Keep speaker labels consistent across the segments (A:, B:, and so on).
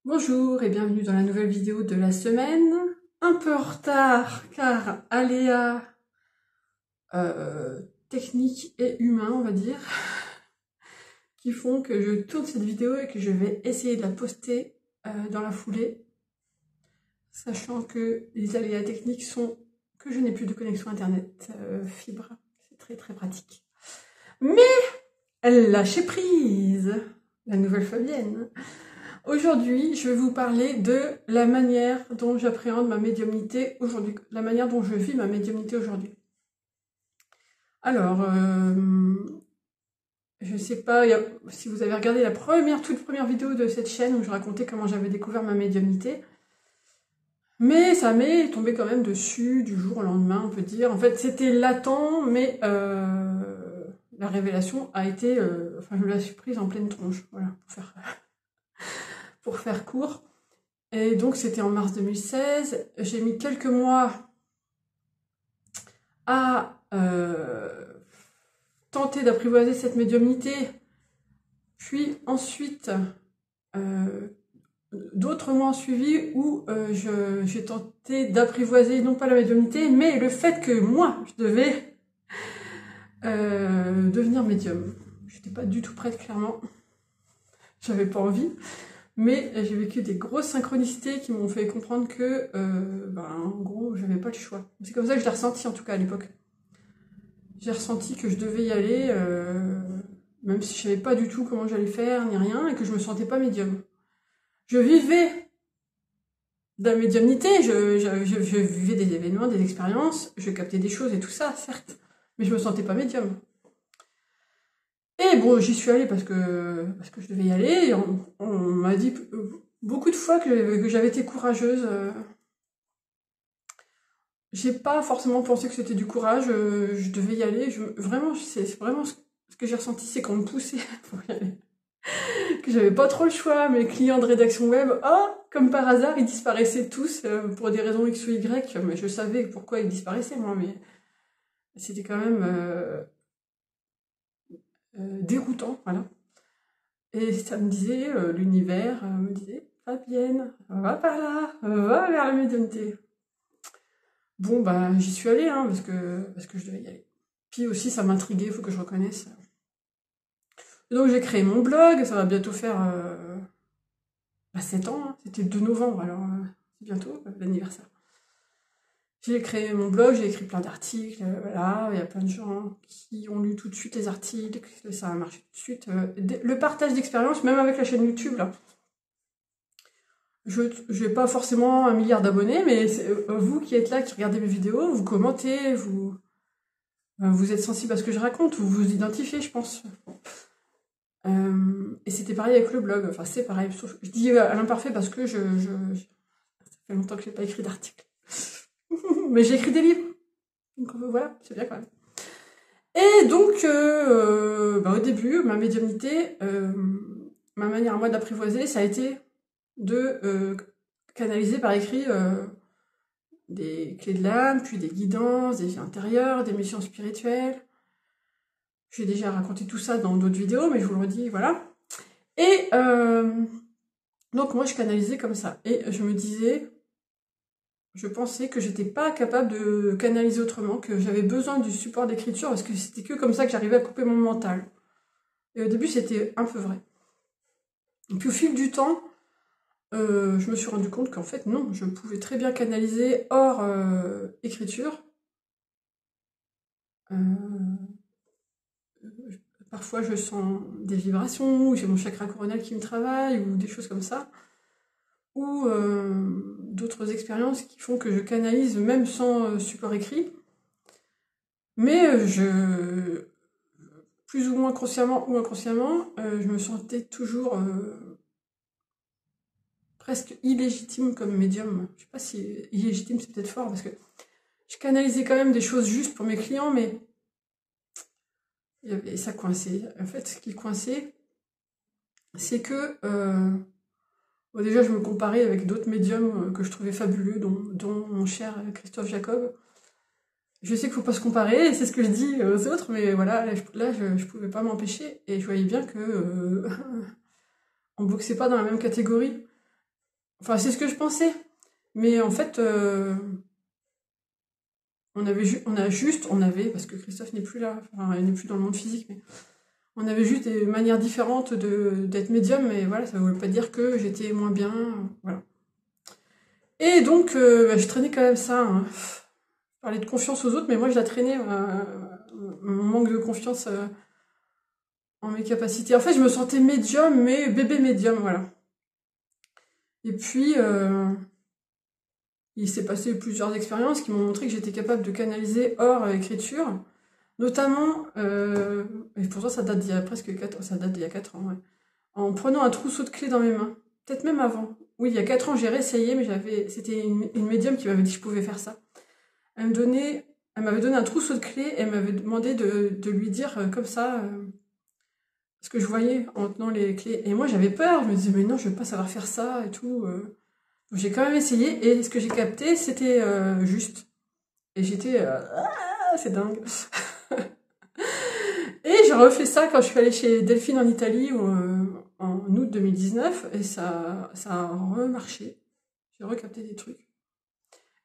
A: Bonjour et bienvenue dans la nouvelle vidéo de la semaine. Un peu en retard car aléas techniques et humains on va dire, qui font que je tourne cette vidéo et que je vais essayer de la poster dans la foulée. Sachant que les aléas techniques sont que je n'ai plus de connexion internet fibre, c'est très pratique. Mais lâchez prise, la nouvelle Fabienne. Aujourd'hui, je vais vous parler de la manière dont j'appréhende ma médiumnité aujourd'hui, la manière dont je vis ma médiumnité aujourd'hui. Alors, je sais pas si vous avez regardé la toute première vidéo de cette chaîne où je racontais comment j'avais découvert ma médiumnité, mais ça m'est tombé quand même dessus du jour au lendemain, on peut dire. En fait, c'était latent, mais la révélation a été, enfin, je l'ai surprise en pleine tronche, voilà, pour faire court. Et donc c'était en mars 2016, j'ai mis quelques mois à tenter d'apprivoiser cette médiumnité, puis ensuite d'autres mois ont suivi où j'ai tenté d'apprivoiser non pas la médiumnité, mais le fait que moi je devais devenir médium. J'étais pas du tout prête, clairement, j'avais pas envie. Mais j'ai vécu des grosses synchronicités qui m'ont fait comprendre que, en gros, j'avais pas le choix. C'est comme ça que je l'ai ressenti, en tout cas, à l'époque. J'ai ressenti que je devais y aller, même si je savais pas du tout comment j'allais faire, ni rien, et que je me sentais pas médium. Je vivais de la médiumnité, je vivais des événements, des expériences, je captais des choses et tout ça, certes, mais je me sentais pas médium. Et bon, j'y suis allée parce que je devais y aller, et on m'a dit beaucoup de fois que j'avais été courageuse. J'ai pas forcément pensé que c'était du courage, je devais y aller. Vraiment, c'est vraiment ce que j'ai ressenti, c'est qu'on me poussait pour y aller. Que j'avais pas trop le choix. Mes clients de rédaction web, comme par hasard, ils disparaissaient tous pour des raisons X ou Y. Mais je savais pourquoi ils disparaissaient, moi, mais c'était quand même déroutant, voilà. Et ça me disait, l'univers me disait, Fabienne, va par là, va vers la médiumnité. Bon, bah, j'y suis allée, hein, parce que je devais y aller. Puis aussi, ça m'intriguait, il faut que je reconnaisse. Donc j'ai créé mon blog, ça va bientôt faire 7 ans, hein. C'était le 2 novembre, alors c'est bientôt l'anniversaire. J'ai créé mon blog, j'ai écrit plein d'articles, voilà, il y a plein de gens qui ont lu tout de suite les articles, ça a marché tout de suite. Le partage d'expérience, même avec la chaîne YouTube, là. Je n'ai pas forcément 1 milliard d'abonnés, mais vous qui êtes là, qui regardez mes vidéos, vous commentez, vous êtes sensible à ce que je raconte, vous vous identifiez, je pense. Et c'était pareil avec le blog, enfin c'est pareil, sauf, je dis à l'imparfait parce que ça fait longtemps que je n'ai pas écrit d'article. Mais j'ai écrit des livres, donc voilà, c'est bien quand même. Et donc, au début, ma médiumnité, ma manière à moi d'apprivoiser, ça a été de canaliser par écrit des clés de l'âme, puis des guidances, des vies intérieures, des missions spirituelles. J'ai déjà raconté tout ça dans d'autres vidéos, mais je vous le redis, voilà. Et donc moi je canalisais comme ça. Et je me disais, je pensais que j'étais pas capable de canaliser autrement, que j'avais besoin du support d'écriture, parce que c'était que comme ça que j'arrivais à couper mon mental. Et au début c'était un peu vrai. Et puis au fil du temps, je me suis rendu compte qu'en fait non, je pouvais très bien canaliser hors écriture. Parfois je sens des vibrations, ou j'ai mon chakra coronal qui me travaille, ou des choses comme ça. Ou d'autres expériences qui font que je canalise même sans support écrit. Mais plus ou moins consciemment ou inconsciemment, je me sentais toujours presque illégitime comme médium. Je sais pas si illégitime c'est peut-être fort, parce que je canalisais quand même des choses justes pour mes clients, mais et ça coinçait. En fait, ce qui coinçait, c'est que déjà je me comparais avec d'autres médiums que je trouvais fabuleux, dont mon cher Christophe Jacob. Je sais qu'il ne faut pas se comparer, c'est ce que je dis aux autres, mais voilà, là je pouvais pas m'empêcher, et je voyais bien que on boxait pas dans la même catégorie. Enfin, c'est ce que je pensais. Mais en fait, parce que Christophe n'est plus là, enfin, il n'est plus dans le monde physique, mais on avait juste des manières différentes d'être médium, mais voilà, ça ne voulait pas dire que j'étais moins bien, voilà. Et donc, je traînais quand même ça, hein. Je parlais de confiance aux autres, mais moi je la traînais, mon manque de confiance en mes capacités. En fait, je me sentais médium, mais bébé médium, voilà. Et puis, il s'est passé plusieurs expériences qui m'ont montré que j'étais capable de canaliser hors écriture, notamment, et pourtant ça date d'il y a presque 4 ans, ça date d'il y a 4 ans, ouais. En prenant un trousseau de clés dans mes mains. Peut-être même avant. Oui, il y a 4 ans, j'ai réessayé, mais c'était une médium qui m'avait dit que je pouvais faire ça. Elle m'avait donné un trousseau de clés et elle m'avait demandé de lui dire comme ça ce que je voyais en tenant les clés. Et moi, j'avais peur. Je me disais, mais non, je vais pas savoir faire ça et tout. Donc, j'ai quand même essayé et ce que j'ai capté, c'était juste. Et j'étais, ah, c'est dingue. Et j'ai refait ça quand je suis allée chez Delphine en Italie en août 2019 et ça a remarché. J'ai recapté des trucs.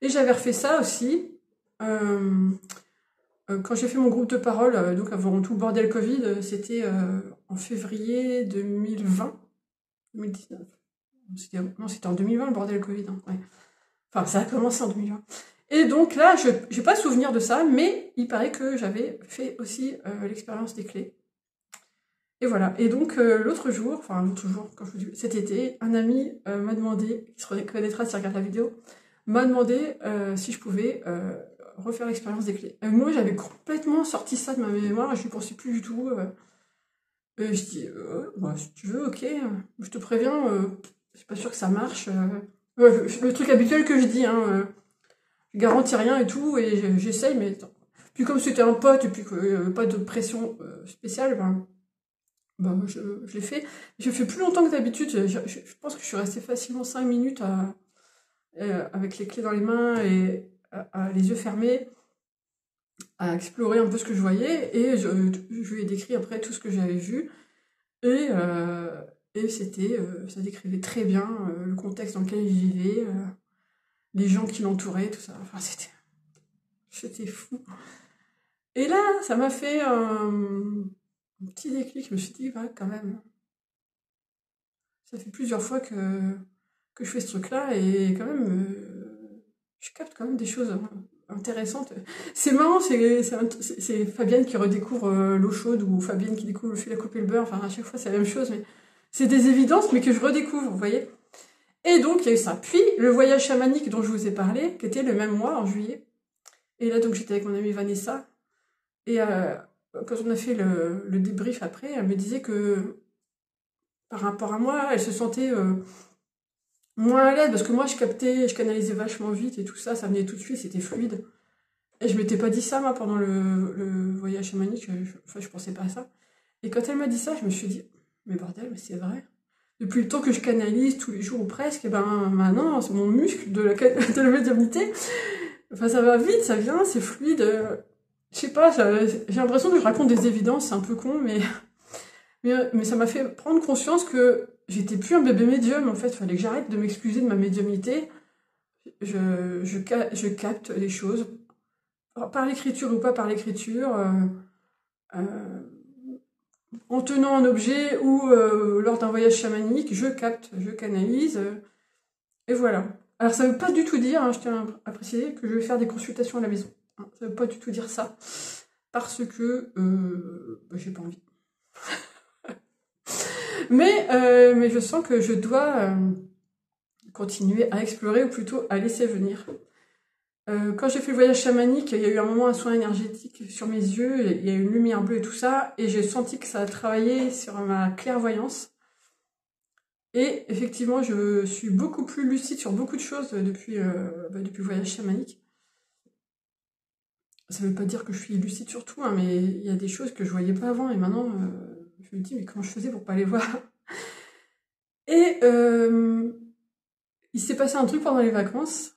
A: Et j'avais refait ça aussi quand j'ai fait mon groupe de parole, donc avant tout le bordel Covid, c'était en février 2020, 2019. Non, c'était en 2020 le bordel Covid. Hein, ouais. Enfin, ça a commencé en 2020. Et donc là, je n'ai pas souvenir de ça, mais il paraît que j'avais fait aussi l'expérience des clés. Et voilà. Et donc l'autre jour, quand je vous dis cet été, un ami m'a demandé, qui se reconnaîtra s'il regarde la vidéo, m'a demandé si je pouvais refaire l'expérience des clés. Moi, j'avais complètement sorti ça de ma mémoire, je ne pensais plus du tout. Je dis, bah, si tu veux, ok, je te préviens, je suis pas sûre que ça marche. Ouais, le truc habituel que je dis, hein, je garantis rien et tout, et j'essaye, mais puis comme c'était un pote, et puis qu'il n'y avait pas de pression spéciale, ben, je l'ai fait. Je fais plus longtemps que d'habitude, je pense que je suis restée facilement 5 minutes avec les clés dans les mains et les yeux fermés, à explorer un peu ce que je voyais, et je lui ai décrit après tout ce que j'avais vu, et ça décrivait très bien le contexte dans lequel il vivait, les gens qui l'entouraient, tout ça. Enfin, c'était fou. Et là, ça m'a fait un petit déclic. Je me suis dit, ouais, quand même, ça fait plusieurs fois que je fais ce truc-là, et quand même, je capte quand même des choses intéressantes. C'est marrant, c'est Fabienne qui redécouvre l'eau chaude, ou Fabienne qui découvre le fil à couper le beurre. Enfin, à chaque fois, c'est la même chose, mais c'est des évidences, mais que je redécouvre, vous voyez. Et donc, il y a eu ça. Puis, le voyage chamanique dont je vous ai parlé, qui était le même mois, en juillet. Et là, donc, j'étais avec mon amie Vanessa. Et quand on a fait le débrief après, elle me disait que, par rapport à moi, elle se sentait moins à l'aise, parce que moi, je canalisais vachement vite et tout ça, ça venait tout de suite, c'était fluide. Et je m'étais pas dit ça, moi, pendant le voyage chamanique, je pensais pas à ça. Et quand elle m'a dit ça, je me suis dit, mais bordel, mais c'est vrai. Depuis le temps que je canalise tous les jours ou presque, et ben maintenant, c'est mon muscle de la médiumnité. Enfin, ça va vite, ça vient, c'est fluide. Je sais pas, j'ai l'impression que je raconte des évidences, c'est un peu con, mais ça m'a fait prendre conscience que j'étais plus un bébé médium, en fait. Il fallait que j'arrête de m'excuser de ma médiumnité. Je capte les choses, par l'écriture ou pas par l'écriture, en tenant un objet ou lors d'un voyage chamanique, je capte, je canalise, et voilà. Alors ça veut pas du tout dire, hein, je tiens à préciser, que je vais faire des consultations à la maison. Hein, ça veut pas du tout dire ça, parce que j'ai pas envie. mais je sens que je dois continuer à explorer, ou plutôt à laisser venir. Quand j'ai fait le voyage chamanique, il y a eu un moment, un soin énergétique sur mes yeux, il y a eu une lumière bleue et tout ça, et j'ai senti que ça a travaillé sur ma clairvoyance. Et effectivement, je suis beaucoup plus lucide sur beaucoup de choses depuis le voyage chamanique. Ça veut pas dire que je suis lucide sur tout, hein, mais il y a des choses que je voyais pas avant, et maintenant, je me dis, mais comment je faisais pour pas les voir? Et il s'est passé un truc pendant les vacances.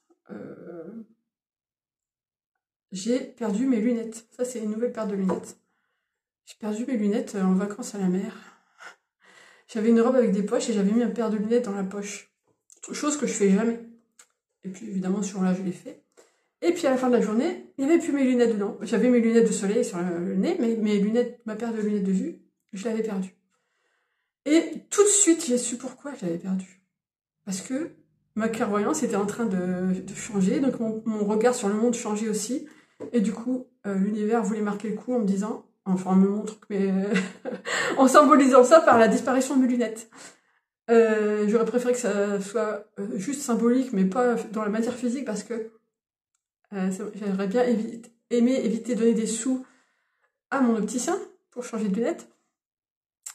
A: J'ai perdu mes lunettes. Ça, c'est une nouvelle paire de lunettes. J'ai perdu mes lunettes en vacances à la mer. J'avais une robe avec des poches et j'avais mis une paire de lunettes dans la poche. chose que je fais jamais. Et puis évidemment, ce jour-là, je l'ai fait. Et puis à la fin de la journée, il n'y avait plus mes lunettes dedans. J'avais mes lunettes de soleil sur le nez, mais ma paire de lunettes de vue, je l'avais perdue. Et tout de suite, j'ai su pourquoi je l'avais perdue. Parce que ma clairvoyance était en train de changer, donc mon regard sur le monde changeait aussi. Et du coup, l'univers voulait marquer le coup en me disant, enfin, on me montre, mais en symbolisant ça par la disparition de mes lunettes. J'aurais préféré que ça soit juste symbolique, mais pas dans la matière physique, parce que j'aurais bien aimé éviter de donner des sous à mon opticien pour changer de lunettes.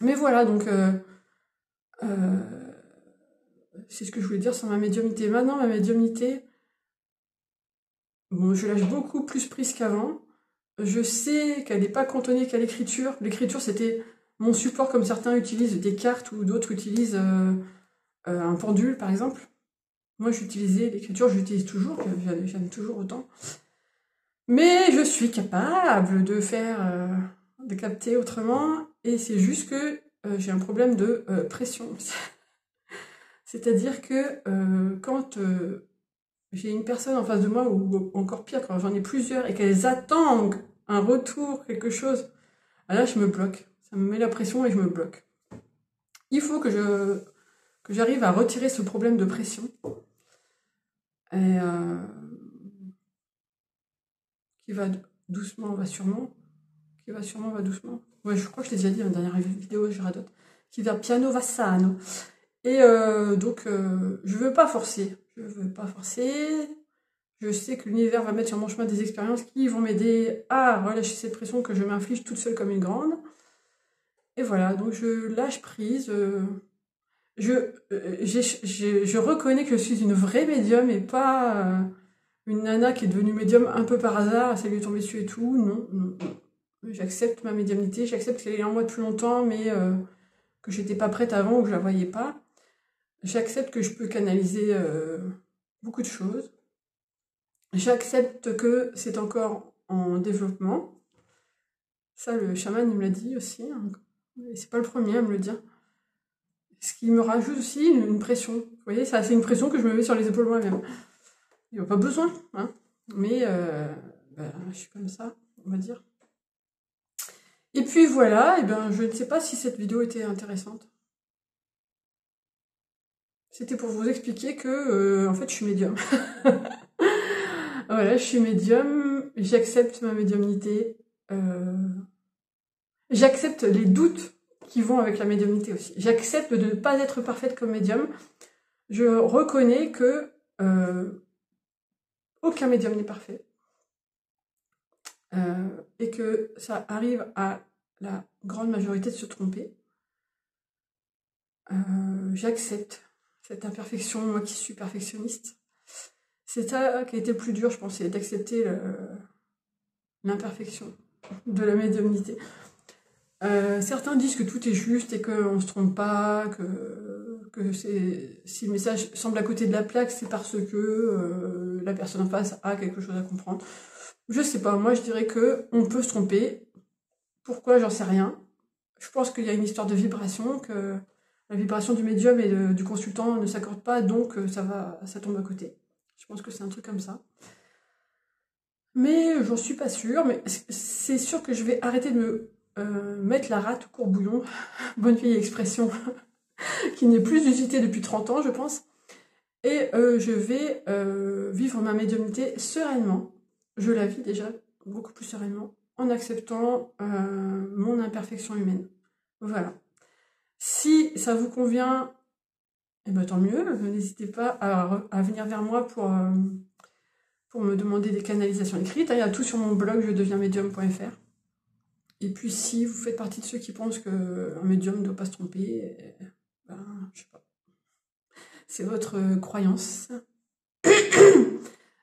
A: Mais voilà, donc c'est ce que je voulais dire sur ma médiumnité. Maintenant, ma médiumnité, bon, je lâche beaucoup plus prise qu'avant. Je sais qu'elle n'est pas cantonnée qu'à l'écriture. L'écriture, c'était mon support, comme certains utilisent des cartes ou d'autres utilisent un pendule, par exemple. Moi, j'utilisais l'écriture, j'utilise toujours, j'aime toujours autant. Mais je suis capable de faire, de capter autrement, et c'est juste que j'ai un problème de pression. C'est-à-dire que quand j'ai une personne en face de moi, ou encore pire, quand j'en ai plusieurs, et qu'elles attendent un retour, quelque chose, là je me bloque. Ça me met la pression et je me bloque. Il faut que j'arrive à retirer ce problème de pression. Et qui va doucement, va sûrement. Qui va sûrement, va doucement. Ouais, je crois que je l'ai déjà dit dans la dernière vidéo, je radote. Qui va piano, va sano. Et donc, je veux pas forcer. Je veux pas forcer. Je sais que l'univers va mettre sur mon chemin des expériences qui vont m'aider à relâcher cette pression que je m'inflige toute seule comme une grande. Et voilà, donc je lâche prise. Je reconnais que je suis une vraie médium et pas une nana qui est devenue médium un peu par hasard, ça lui est tombé dessus et tout. Non, non, non. J'accepte ma médiumnité, j'accepte qu'elle est en moi depuis longtemps, mais que j'étais pas prête avant ou que je la voyais pas. J'accepte que je peux canaliser beaucoup de choses. J'accepte que c'est encore en développement. Ça, le chaman, il me l'a dit aussi. Hein. Et c'est pas le premier à me le dire. Ce qui me rajoute aussi une pression. Vous voyez, ça, c'est une pression que je me mets sur les épaules moi-même. Il n'y a pas besoin, hein. Mais je suis comme ça, on va dire. Et puis voilà, et ben, je ne sais pas si cette vidéo était intéressante. C'était pour vous expliquer que, en fait, je suis médium. Voilà, je suis médium, j'accepte ma médiumnité. J'accepte les doutes qui vont avec la médiumnité aussi. J'accepte de ne pas être parfaite comme médium. Je reconnais que aucun médium n'est parfait. Et que ça arrive à la grande majorité de se tromper. J'accepte cette imperfection, moi qui suis perfectionniste. C'est ça qui a été le plus dur, je pense, c'est d'accepter l'imperfection de la médiumnité. Certains disent que tout est juste et qu'on ne se trompe pas, que si le message semble à côté de la plaque, c'est parce que la personne en face a quelque chose à comprendre. Je sais pas, moi je dirais que on peut se tromper. Pourquoi, j'en sais rien. Je pense qu'il y a une histoire de vibration, que la vibration du médium et du consultant ne s'accorde pas, donc ça tombe à côté. Je pense que c'est un truc comme ça. Mais j'en suis pas sûre, mais c'est sûr que je vais arrêter de me mettre la rate au courbouillon, bonne vieille expression, qui n'est plus usitée depuis 30 ans, je pense. Et je vais vivre ma médiumnité sereinement. Je la vis déjà beaucoup plus sereinement, en acceptant mon imperfection humaine. Voilà. Si ça vous convient, eh ben, tant mieux. N'hésitez pas à venir vers moi pour me demander des canalisations écrites. Il y a tout sur mon blog jedeviensmedium.fr. Et puis si vous faites partie de ceux qui pensent qu'un médium ne doit pas se tromper, ben, je sais pas. C'est votre croyance.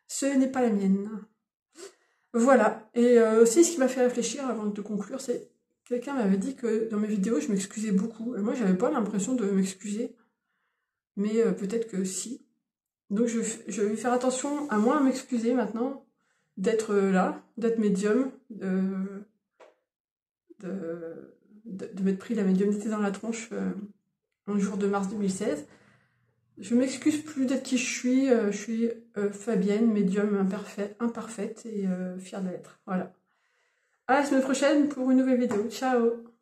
A: Ce n'est pas la mienne. Voilà. Et aussi, ce qui m'a fait réfléchir avant de conclure, c'est quelqu'un m'avait dit que dans mes vidéos, je m'excusais beaucoup. Et moi, j'avais pas l'impression de m'excuser. Mais peut-être que si. Donc, je vais faire attention à moins m'excuser maintenant, d'être là, d'être médium, de m'être pris la médiumnité dans la tronche un jour de mars 2016. Je m'excuse plus d'être qui je suis Fabienne, médium imparfaite et fière de l'être. Voilà. À la semaine prochaine pour une nouvelle vidéo. Ciao!